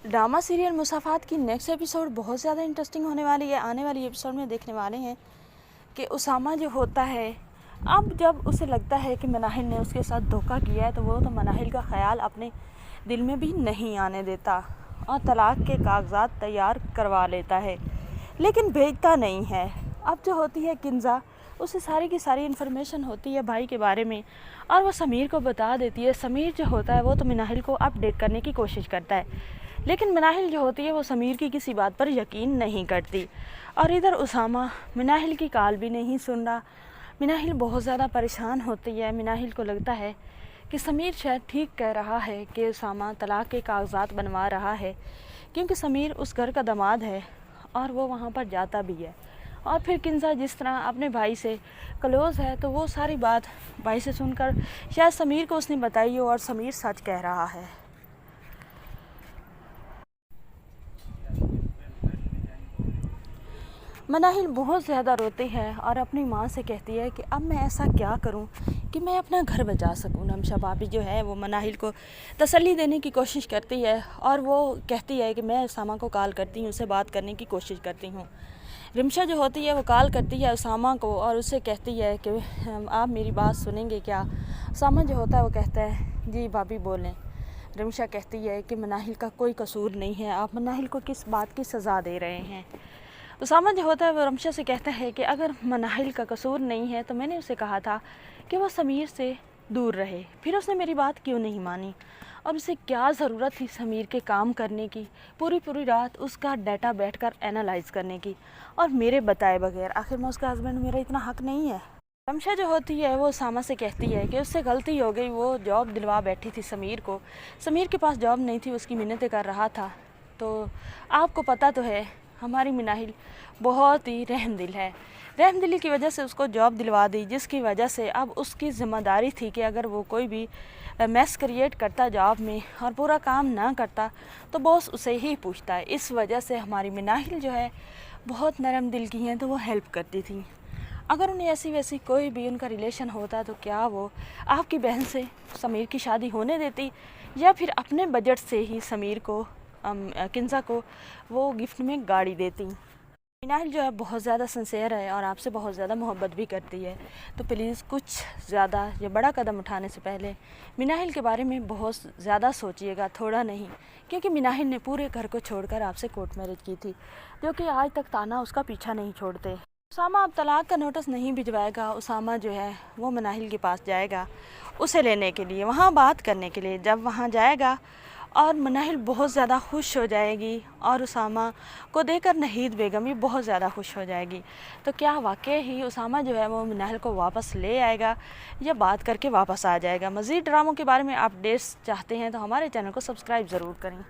Drama serial मुसाफात की next episode बहुत ज़्यादा इंटरेस्टिंग होने वाली है। आने वाली एपिसोड में देखने वाले हैं कि उसामा जो होता है, अब जब उसे लगता है कि मनाहिल ने उसके साथ धोखा किया है तो वो तो मनाहिल का ख़्याल अपने दिल में भी नहीं आने देता और तलाक़ के कागज़ात तैयार करवा लेता है, लेकिन भेजता नहीं है। अब जो होती है किंज़ा, उसे सारी की सारी इन्फॉर्मेशन होती है भाई के बारे में और वो समीर को बता देती है। समीर जो होता है वो तो मनाहिल को अपडेट करने की कोशिश करता है, लेकिन मनाहिल जो होती है वो समीर की किसी बात पर यकीन नहीं करती। और इधर उसामा मनाहिल की कॉल भी नहीं सुन रहा। मनाहिल बहुत ज़्यादा परेशान होती है। मनाहिल को लगता है कि समीर शायद ठीक कह रहा है कि उसामा तलाक़ के कागज़ात बनवा रहा है, क्योंकि समीर उस घर का दामाद है और वो वहाँ पर जाता भी है। और फिर किंज़ा जिस तरह अपने भाई से क्लोज़ है तो वो सारी बात भाई से सुनकर शायद समीर को उसने बताई हो और समीर सच कह रहा है। मनाहिल बहुत ज़्यादा रोती है और अपनी माँ से कहती है कि अब मैं ऐसा क्या करूं कि मैं अपना घर बचा सकूं। रमशा भाभी जो है वो मनाहिल को तसल्ली देने की कोशिश करती है और वो कहती है कि मैं उसामा को कॉल करती हूँ, उससे बात करने की कोशिश करती हूँ। रिमशा जो होती है वो कॉल करती है उसामा को और उससे कहती है कि आप मेरी बात सुनेंगे क्या। उसामा जो होता है वो कहता है जी भाभी बोलें। रिमशा कहती है कि मनाहिल का कोई कसूर नहीं है, आप मनाहिल को किस बात की सज़ा दे रहे हैं। उसामा जो होता है वो रमशा से कहता है कि अगर मनाहिल का कसूर नहीं है तो मैंने उसे कहा था कि वो समीर से दूर रहे, फिर उसने मेरी बात क्यों नहीं मानी और उसे क्या ज़रूरत थी समीर के काम करने की, पूरी पूरी रात उसका डाटा बैठकर एनालाइज करने की और मेरे बताए बगैर। आखिर मैं उसका हस्बैंड, मेरा इतना हक नहीं है। रमशा जो होती है वो उसामा से कहती है कि उससे गलती हो गई, वो जॉब दिलवा बैठी थी समीर को, समीर के पास जॉब नहीं थी, उसकी मिन्नतें कर रहा था। तो आपको पता तो है हमारी मनाहिल बहुत ही रहमदिल है, रहमदिली की वजह से उसको जॉब दिलवा दी, जिसकी वजह से अब उसकी ज़िम्मेदारी थी कि अगर वो कोई भी मैस क्रिएट करता जॉब में और पूरा काम ना करता तो बॉस उसे ही पूछता है। इस वजह से हमारी मनाहिल जो है बहुत नरम दिल की हैं, तो वो हेल्प करती थी। अगर उन्हें ऐसी वैसी कोई भी उनका रिलेशन होता तो क्या वो आपकी बहन से समीर की शादी होने देती या फिर अपने बजट से ही समीर को किंज़ा को वो गिफ्ट में गाड़ी देती। मनाहिल जो है बहुत ज़्यादा सिंसियर है और आपसे बहुत ज़्यादा मोहब्बत भी करती है, तो प्लीज़ कुछ ज़्यादा या बड़ा कदम उठाने से पहले मनाहिल के बारे में बहुत ज़्यादा सोचिएगा, थोड़ा नहीं, क्योंकि मनाहिल ने पूरे घर को छोड़कर आपसे कोर्ट मैरिज की थी, जो कि आज तक ताना उसका पीछा नहीं छोड़ते। उसामा अब तलाक़ का नोटिस नहीं भिजवाएगा। उसामा जो है वो मनाहिल के पास जाएगा उसे लेने के लिए, वहाँ बात करने के लिए। जब वहाँ जाएगा और मनाहिल बहुत ज़्यादा खुश हो जाएगी और उसामा को देखकर नहीद बेगम भी बहुत ज़्यादा खुश हो जाएगी। तो क्या वाकई ही उसामा जो है वो मनाहिल को वापस ले आएगा या बात करके वापस आ जाएगा। मज़ीद ड्रामों के बारे में अपडेट्स चाहते हैं तो हमारे चैनल को सब्सक्राइब ज़रूर करें।